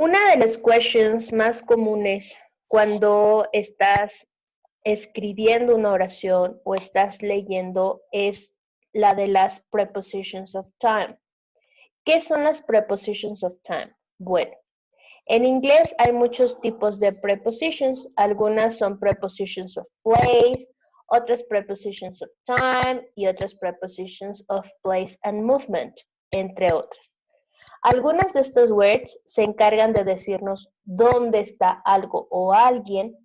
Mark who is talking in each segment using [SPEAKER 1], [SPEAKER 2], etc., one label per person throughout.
[SPEAKER 1] Una de las questions más comunes cuando estás escribiendo una oración o estás leyendo es la de las prepositions of time. ¿Qué son las prepositions of time? Bueno, en inglés hay muchos tipos de prepositions. Algunas son prepositions of place, otras prepositions of time y otras prepositions of place and movement, entre otras. Algunas de estos words se encargan de decirnos dónde está algo o alguien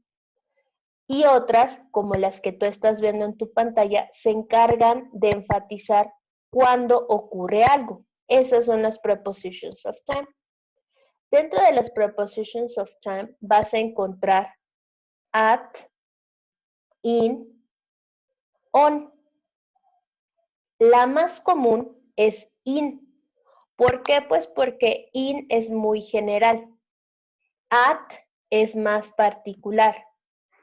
[SPEAKER 1] y otras, como las que tú estás viendo en tu pantalla, se encargan de enfatizar cuándo ocurre algo. Esas son las prepositions of time. Dentro de las prepositions of time vas a encontrar at, in, on. La más común es in. ¿Por qué? Pues porque in es muy general. At es más particular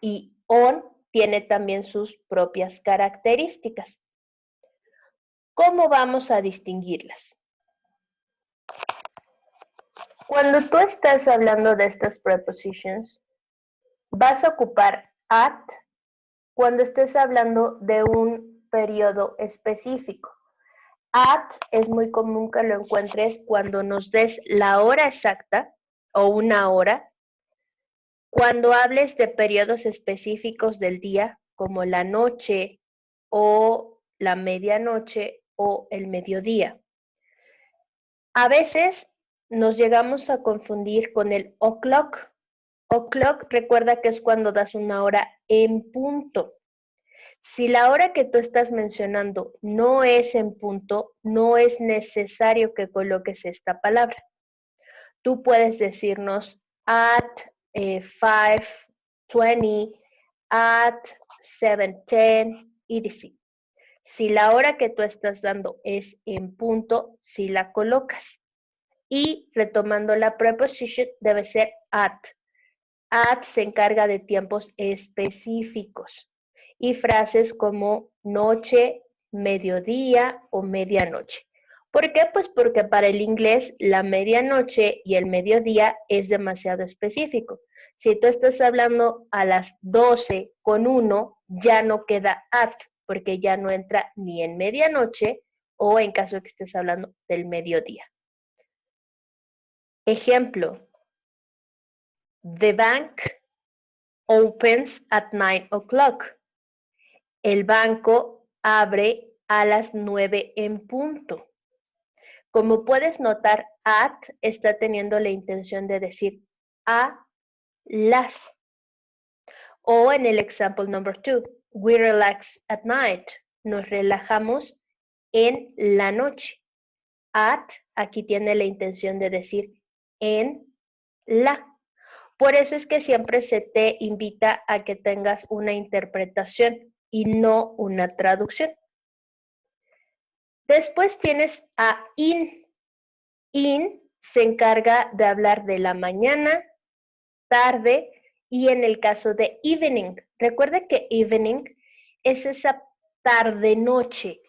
[SPEAKER 1] y on tiene también sus propias características. ¿Cómo vamos a distinguirlas? Cuando tú estás hablando de estas prepositions, vas a ocupar at cuando estés hablando de un periodo específico. At es muy común que lo encuentres cuando nos des la hora exacta o una hora. Cuando hables de periodos específicos del día, como la noche o la medianoche o el mediodía. A veces nos llegamos a confundir con el o'clock. O'clock recuerda que es cuando das una hora en punto. Si la hora que tú estás mencionando no es en punto, no es necesario que coloques esta palabra. Tú puedes decirnos at 5:20, at 7:10, etc. Si la hora que tú estás dando es en punto, sí la colocas. Y retomando la preposition, debe ser at. At se encarga de tiempos específicos y frases como noche, mediodía o medianoche. ¿Por qué? Pues porque para el inglés la medianoche y el mediodía es demasiado específico. Si tú estás hablando a las 12:01, ya no queda at, porque ya no entra ni en medianoche o en caso de que estés hablando del mediodía. Ejemplo, the bank opens at 9 o'clock. El banco abre a las 9 en punto. Como puedes notar, at está teniendo la intención de decir a las. O en el example number 2, we relax at night. Nos relajamos en la noche. At aquí tiene la intención de decir en la. Por eso es que siempre se te invita a que tengas una interpretación y no una traducción. Después tienes a in. In se encarga de hablar de la mañana, tarde y en el caso de evening. Recuerda que evening es esa tarde-noche.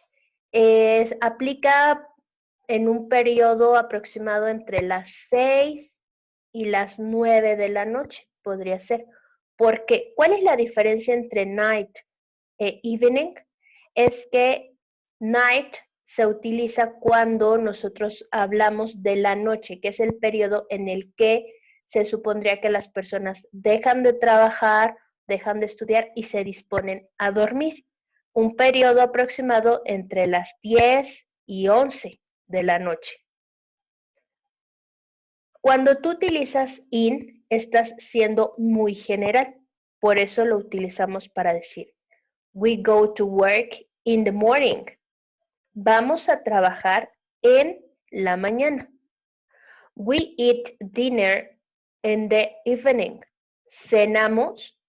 [SPEAKER 1] Aplica en un periodo aproximado entre las 6 y las 9 de la noche, podría ser. Porque, ¿cuál es la diferencia entre night e evening? Es que night se utiliza cuando nosotros hablamos de la noche, que es el periodo en el que se supondría que las personas dejan de trabajar, dejan de estudiar y se disponen a dormir. Un periodo aproximado entre las 10 y 11 de la noche. Cuando tú utilizas in, estás siendo muy general. Por eso lo utilizamos para decir, we go to work in the morning. Vamos a trabajar en la mañana. We eat dinner in the evening. Cenamos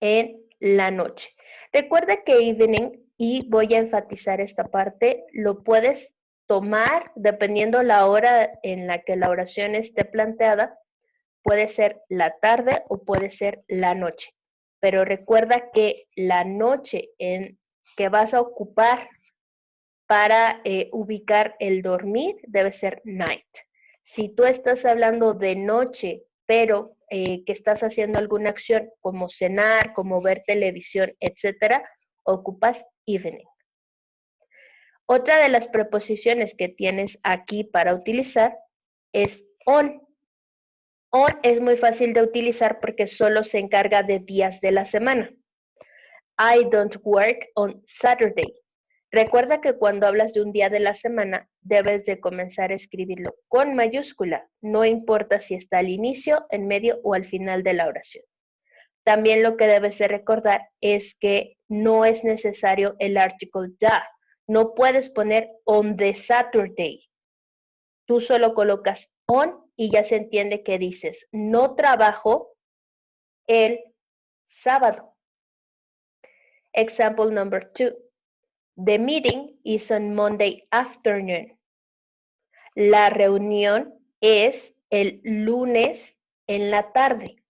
[SPEAKER 1] en la noche. Recuerda que evening, y voy a enfatizar esta parte, lo puedes tomar dependiendo la hora en la que la oración esté planteada. Puede ser la tarde o puede ser la noche. Pero recuerda que la noche en que vas a ocupar para ubicar el dormir debe ser night. Si tú estás hablando de noche, pero que estás haciendo alguna acción como cenar, como ver televisión, etcétera, ocupas evening. Otra de las preposiciones que tienes aquí para utilizar es on. On es muy fácil de utilizar porque solo se encarga de días de la semana. I don't work on Saturday. Recuerda que cuando hablas de un día de la semana, debes de comenzar a escribirlo con mayúscula, no importa si está al inicio, en medio o al final de la oración. También lo que debes de recordar es que no es necesario el artículo the. No puedes poner on the Saturday. Tú solo colocas on y ya se entiende que dices no trabajo el sábado. Example number 2. The meeting is on Monday afternoon. La reunión es el lunes en la tarde.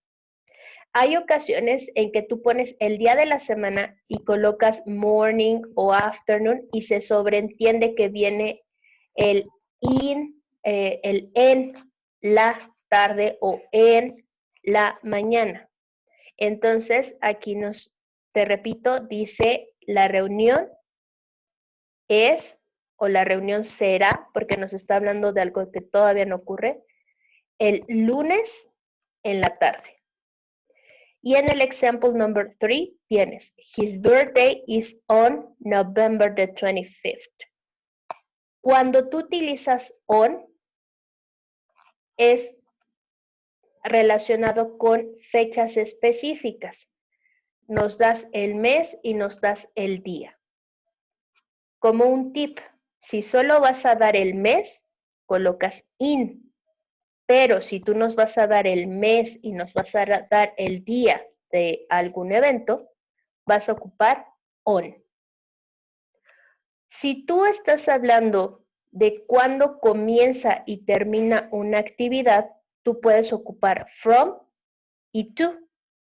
[SPEAKER 1] Hay ocasiones en que tú pones el día de la semana y colocas morning o afternoon y se sobreentiende que viene el en la tarde o en la mañana. Entonces, aquí te repito, dice la reunión es o la reunión será, porque nos está hablando de algo que todavía no ocurre, el lunes en la tarde. Y en el example number 3 tienes, his birthday is on November the 25th. Cuando tú utilizas on, es relacionado con fechas específicas. Nos das el mes y nos das el día. Como un tip, si solo vas a dar el mes, colocas in. Pero si tú nos vas a dar el mes y nos vas a dar el día de algún evento, vas a ocupar on. Si tú estás hablando de cuándo comienza y termina una actividad, tú puedes ocupar from y to.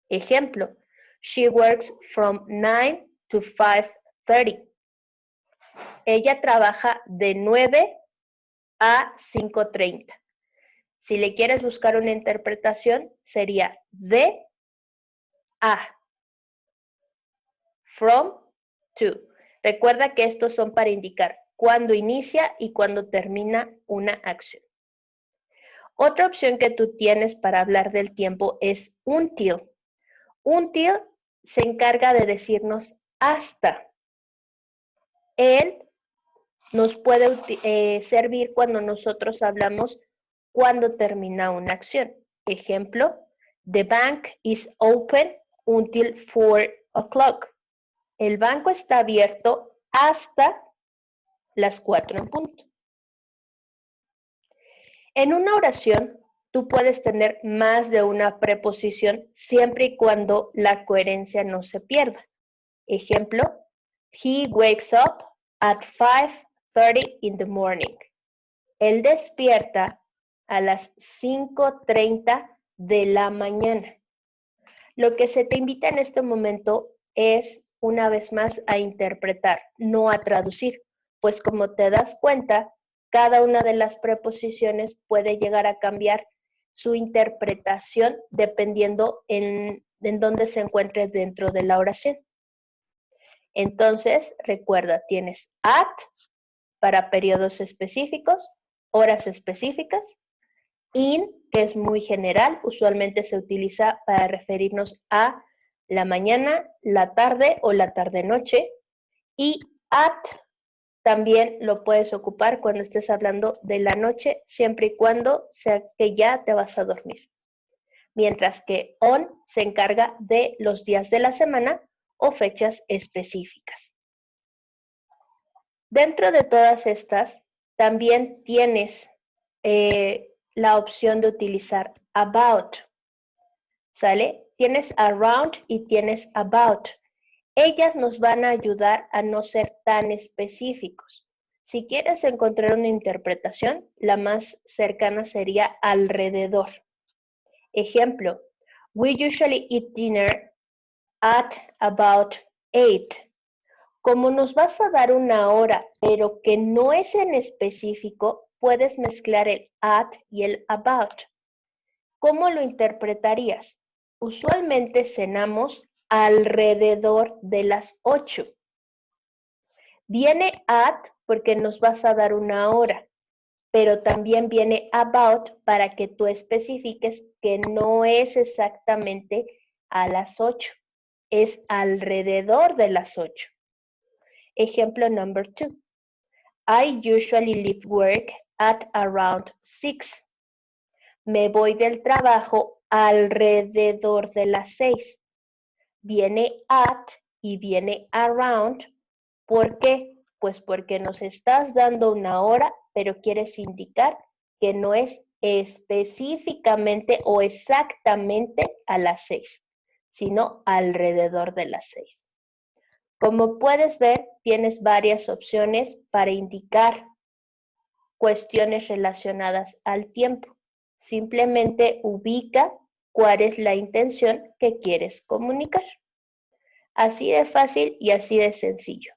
[SPEAKER 1] Ejemplo, she works from 9 to 5:30. Ella trabaja de 9 a 5:30. Si le quieres buscar una interpretación, sería de a. From to. Recuerda que estos son para indicar cuándo inicia y cuándo termina una acción. Otra opción que tú tienes para hablar del tiempo es until. Until se encarga de decirnos hasta. Él nos puede servir cuando nosotros hablamos cuando termina una acción. Ejemplo, the bank is open until 4 o'clock. El banco está abierto hasta las 4 en punto. En una oración, tú puedes tener más de una preposición siempre y cuando la coherencia no se pierda. Ejemplo, he wakes up at 5:30 in the morning. Él despierta a las 5:30 de la mañana. Lo que se te invita en este momento es, una vez más, a interpretar, no a traducir, pues como te das cuenta, cada una de las preposiciones puede llegar a cambiar su interpretación dependiendo en dónde se encuentre dentro de la oración. Entonces, recuerda, tienes at para periodos específicos, horas específicas, in, que es muy general, usualmente se utiliza para referirnos a la mañana, la tarde o la tarde-noche, y at también lo puedes ocupar cuando estés hablando de la noche, siempre y cuando sea que ya te vas a dormir. Mientras que on se encarga de los días de la semana o fechas específicas. Dentro de todas estas, también tienes la opción de utilizar about, ¿sale? Tienes around y tienes about. Ellas nos van a ayudar a no ser tan específicos. Si quieres encontrar una interpretación, la más cercana sería alrededor. Ejemplo, we usually eat dinner at about 8. Como nos vas a dar una hora, pero que no es en específico, puedes mezclar el at y el about. ¿Cómo lo interpretarías? Usualmente cenamos alrededor de las 8. Viene at porque nos vas a dar una hora, pero también viene about para que tú especifiques que no es exactamente a las 8, es alrededor de las 8. Ejemplo number 2. I usually leave work at around 6. Me voy del trabajo alrededor de las 6. Viene at y viene around. ¿Por qué? Pues porque nos estás dando una hora, pero quieres indicar que no es específicamente o exactamente a las 6, sino alrededor de las 6. Como puedes ver, tienes varias opciones para indicar cuestiones relacionadas al tiempo. Simplemente ubica cuál es la intención que quieres comunicar. Así de fácil y así de sencillo.